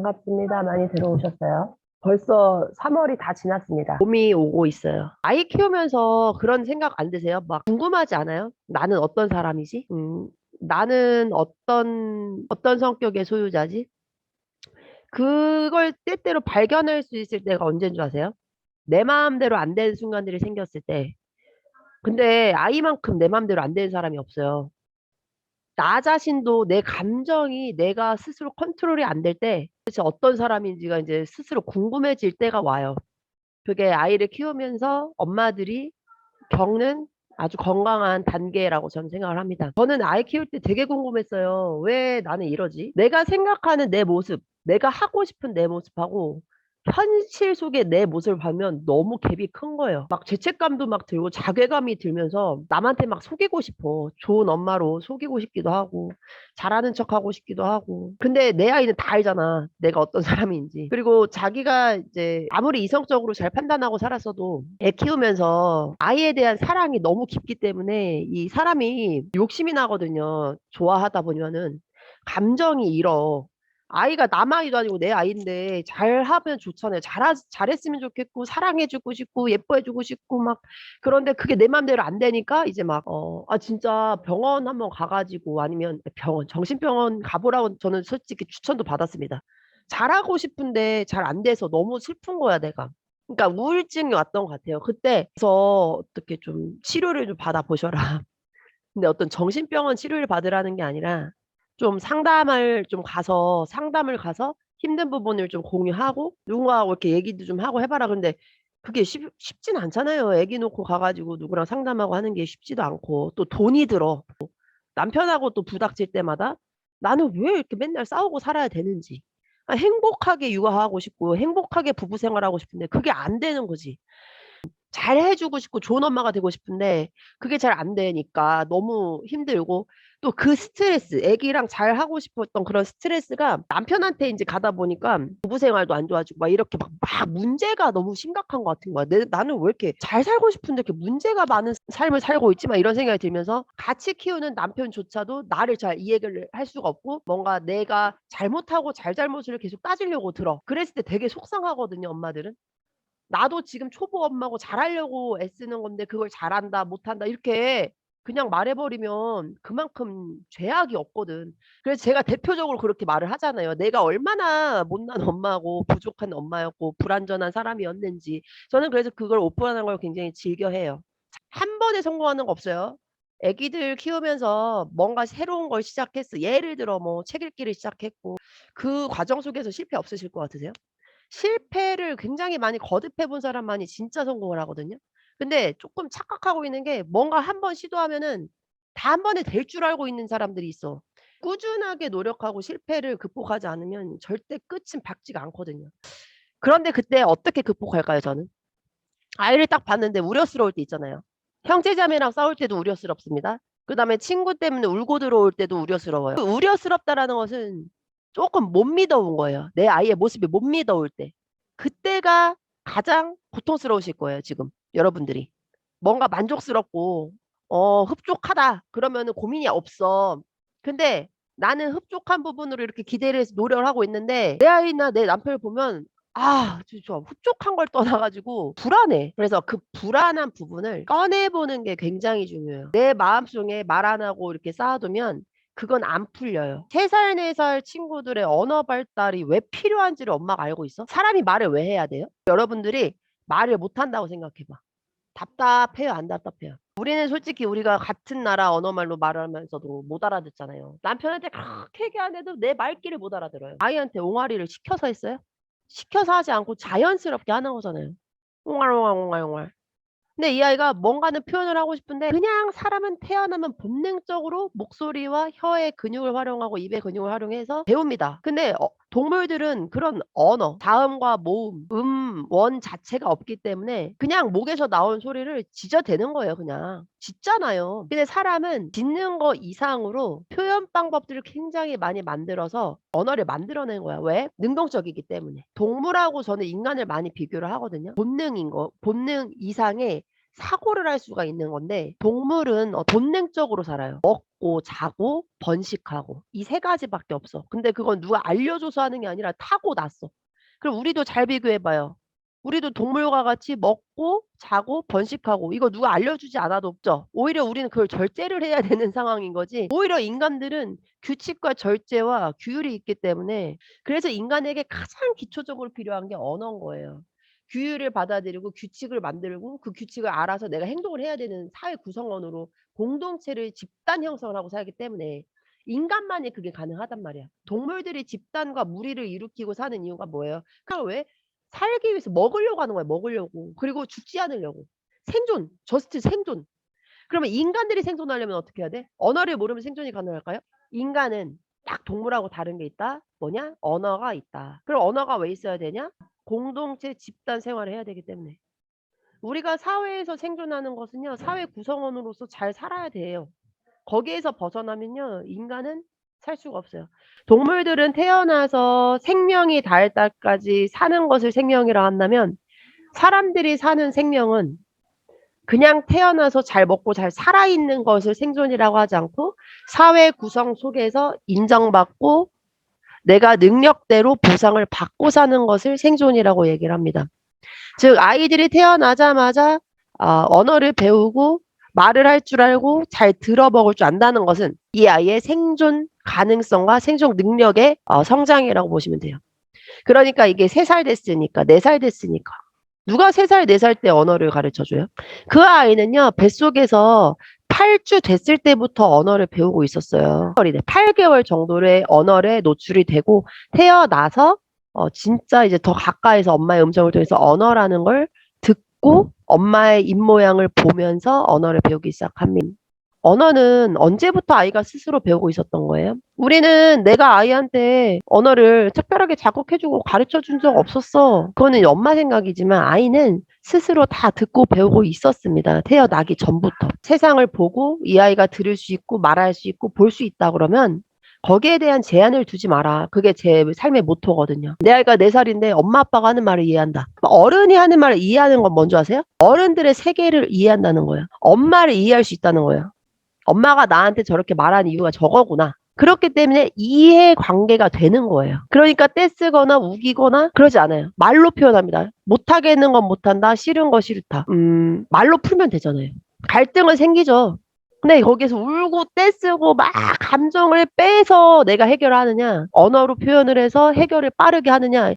반갑습니다. 많이 들어오셨어요? 벌써 3월이 다 지났습니다. 봄이 오고 있어요. 아이 키우면서 그런 생각 안 드세요? 막 궁금하지 않아요? 나는 어떤 사람이지? 나는 어떤 성격의 소유자지? 그걸 때때로 발견할 수 있을 때가 언제인 줄 아세요? 내 마음대로 안 되는 순간들이 생겼을 때. 근데 아이만큼 내 마음대로 안 되는 사람이 없어요. 나 자신도 내 감정이 내가 스스로 컨트롤이 안 될 때 도대체 어떤 사람인지가 이제 스스로 궁금해질 때가 와요. 그게 아이를 키우면서 엄마들이 겪는 아주 건강한 단계라고 저는 생각을 합니다. 저는 아이 키울 때 되게 궁금했어요. 왜 나는 이러지? 내가 생각하는 내 모습, 내가 하고 싶은 내 모습하고 현실 속의 내 모습을 보면 너무 갭이 큰 거예요. 막 죄책감도 막 들고 자괴감이 들면서 남한테 막 속이고 싶어. 좋은 엄마로 속이고 싶기도 하고 잘하는 척하고 싶기도 하고. 근데 내 아이는 다 알잖아. 내가 어떤 사람인지. 그리고 자기가 이제 아무리 이성적으로 잘 판단하고 살았어도 애 키우면서 아이에 대한 사랑이 너무 깊기 때문에 이 사람이 욕심이 나거든요. 좋아하다 보면은 감정이 일어. 아이가 남 아이도 아니고 내 아이인데 잘하면 좋잖아요. 잘했으면 좋겠고 사랑해주고 싶고 예뻐해주고 싶고 막 그런데 그게 내 맘대로 안 되니까 이제 막 진짜 병원 한번 가가지고 아니면 병원 정신병원 가보라고 저는 솔직히 추천도 받았습니다. 잘하고 싶은데 잘 안 돼서 너무 슬픈 거야 내가. 그러니까 우울증이 왔던 것 같아요. 그때 그래서 어떻게 좀 치료를 좀 받아보셔라. 근데 어떤 정신병원 치료를 받으라는 게 아니라 좀 상담을 가서 힘든 부분을 좀 공유하고 누군가하고 이렇게 얘기도 좀 하고 해봐라. 근데 그게 쉽진 않잖아요. 애기 놓고 가가지고 누구랑 상담하고 하는 게 쉽지도 않고 또 돈이 들어. 남편하고 또 부닥칠 때마다 나는 왜 이렇게 맨날 싸우고 살아야 되는지. 행복하게 육아하고 싶고 행복하게 부부 생활하고 싶은데 그게 안 되는 거지. 잘 해주고 싶고 좋은 엄마가 되고 싶은데 그게 잘 안 되니까 너무 힘들고 또 그 스트레스, 애기랑 잘 하고 싶었던 그런 스트레스가 남편한테 이제 가다 보니까 부부 생활도 안 좋아지고 막 이렇게 막 문제가 너무 심각한 것 같은 거야. 나는 왜 이렇게 잘 살고 싶은데 이렇게 문제가 많은 삶을 살고 있지? 막 이런 생각이 들면서 같이 키우는 남편조차도 나를 잘 이해를 할 수가 없고 뭔가 내가 잘못하고 잘잘못을 계속 따지려고 들어. 그랬을 때 되게 속상하거든요, 엄마들은. 나도 지금 초보 엄마고 잘하려고 애쓰는 건데 그걸 잘한다, 못한다 이렇게 그냥 말해버리면 그만큼 죄악이 없거든. 그래서 제가 대표적으로 그렇게 말을 하잖아요. 내가 얼마나 못난 엄마고 부족한 엄마였고 불완전한 사람이었는지. 저는 그래서 그걸 오픈하는 걸 굉장히 즐겨해요. 한 번에 성공하는 거 없어요. 애기들 키우면서 뭔가 새로운 걸 시작했어. 예를 들어 뭐 책 읽기를 시작했고 그 과정 속에서 실패 없으실 것 같으세요? 실패를 굉장히 많이 거듭해 본 사람만이 진짜 성공을 하거든요. 근데 조금 착각하고 있는 게 뭔가 한 번 시도하면은 다 한 번에 될 줄 알고 있는 사람들이 있어. 꾸준하게 노력하고 실패를 극복하지 않으면 절대 끝은 밝지가 않거든요. 그런데 그때 어떻게 극복할까요, 저는? 아이를 딱 봤는데 우려스러울 때 있잖아요. 형제자매랑 싸울 때도 우려스럽습니다. 그다음에 친구 때문에 울고 들어올 때도 우려스러워요. 그 우려스럽다라는 것은 조금 못 믿어온 거예요. 내 아이의 모습이 못 믿어올 때. 그때가 가장 고통스러우실 거예요, 지금 여러분들이. 뭔가 만족스럽고 흡족하다 그러면은 고민이 없어. 근데 나는 흡족한 부분으로 이렇게 기대를 해서 노력을 하고 있는데 내 아이나 내 남편을 보면 진짜 흡족한 걸 떠나가지고 불안해. 그래서 그 불안한 부분을 꺼내보는 게 굉장히 중요해요. 내 마음속에 말 안 하고 이렇게 쌓아두면 그건 안 풀려요. 3살, 4살 친구들의 언어 발달이 왜 필요한지를 엄마가 알고 있어? 사람이 말을 왜 해야 돼요? 여러분들이 말을 못 한다고 생각해봐. 답답해요, 안 답답해요? 우리는 솔직히 우리가 같은 나라 언어말로 말하면서도 못 알아듣잖아요. 남편한테 그렇게 얘기 안 해도 내 말귀를 못 알아들어요. 아이한테 옹알이를 시켜서 했어요? 시켜서 하지 않고 자연스럽게 하는 거잖아요. 옹알옹알 옹알옹알. 근데 이 아이가 뭔가는 표현을 하고 싶은데 그냥 사람은 태어나면 본능적으로 목소리와 혀의 근육을 활용하고 입의 근육을 활용해서 배웁니다. 근데 동물들은 그런 언어, 자음과 모음, 원 자체가 없기 때문에 그냥 목에서 나온 소리를 짖어대는 거예요, 그냥. 짖잖아요. 근데 사람은 짖는 거 이상으로 표현 방법들을 굉장히 많이 만들어서 언어를 만들어낸 거야. 왜? 능동적이기 때문에. 동물하고 저는 인간을 많이 비교를 하거든요. 본능 이상의 사고를 할 수가 있는 건데 동물은 본능적으로 살아요. 먹고 자고 번식하고 이 3 가지밖에 없어. 근데 그건 누가 알려줘서 하는 게 아니라 타고났어. 그럼 우리도 잘 비교해 봐요. 우리도 동물과 같이 먹고 자고 번식하고 이거 누가 알려주지 않아도 없죠. 오히려 우리는 그걸 절제를 해야 되는 상황인 거지. 오히려 인간들은 규칙과 절제와 규율이 있기 때문에 그래서 인간에게 가장 기초적으로 필요한 게 언어인 거예요. 규율을 받아들이고 규칙을 만들고 그 규칙을 알아서 내가 행동을 해야 되는 사회 구성원으로 공동체를 집단 형성을 하고 살기 때문에 인간만이 그게 가능하단 말이야. 동물들이 집단과 무리를 일으키고 사는 이유가 뭐예요? 그냥 왜? 살기 위해서 먹으려고 하는 거야, 먹으려고. 그리고 죽지 않으려고. 생존, 저스트 생존. 그러면 인간들이 생존하려면 어떻게 해야 돼? 언어를 모르면 생존이 가능할까요? 인간은 딱 동물하고 다른 게 있다. 뭐냐? 언어가 있다. 그럼 언어가 왜 있어야 되냐? 공동체 집단 생활을 해야 되기 때문에. 우리가 사회에서 생존하는 것은요. 사회 구성원으로서 잘 살아야 돼요. 거기에서 벗어나면요. 인간은 살 수가 없어요. 동물들은 태어나서 생명이 닿을 때까지 사는 것을 생명이라 한다면 사람들이 사는 생명은 그냥 태어나서 잘 먹고 잘 살아있는 것을 생존이라고 하지 않고 사회 구성 속에서 인정받고 내가 능력대로 보상을 받고 사는 것을 생존이라고 얘기를 합니다. 즉 아이들이 태어나자마자 언어를 배우고 말을 할 줄 알고 잘 들어먹을 줄 안다는 것은 이 아이의 생존 가능성과 생존 능력의 성장이라고 보시면 돼요. 그러니까 이게 3살 됐으니까 4살 됐으니까 누가 3살 4살 때 언어를 가르쳐줘요? 그 아이는요 뱃속에서 8주 됐을 때부터 언어를 배우고 있었어요. 8개월 정도의 언어에 노출이 되고 태어나서 진짜 이제 더 가까이서 엄마의 음성을 통해서 언어라는 걸 듣고 엄마의 입모양을 보면서 언어를 배우기 시작합니다. 언어는 언제부터 아이가 스스로 배우고 있었던 거예요? 우리는 내가 아이한테 언어를 특별하게 자극해주고 가르쳐준 적 없었어. 그거는 엄마 생각이지만 아이는 스스로 다 듣고 배우고 있었습니다. 태어나기 전부터. 세상을 보고 이 아이가 들을 수 있고 말할 수 있고 볼 수 있다 그러면 거기에 대한 제한을 두지 마라. 그게 제 삶의 모토거든요. 내 아이가 4살인데 엄마 아빠가 하는 말을 이해한다. 어른이 하는 말을 이해하는 건 뭔지 아세요? 어른들의 세계를 이해한다는 거예요. 엄마를 이해할 수 있다는 거예요. 엄마가 나한테 저렇게 말하는 이유가 저거구나. 그렇기 때문에 이해 관계가 되는 거예요. 그러니까 떼쓰거나 우기거나 그러지 않아요. 말로 표현합니다. 못하겠는 건 못한다. 싫은 거 싫다. 말로 풀면 되잖아요. 갈등은 생기죠. 근데 거기서 울고 떼쓰고 막 감정을 빼서 내가 해결하느냐, 언어로 표현을 해서 해결을 빠르게 하느냐,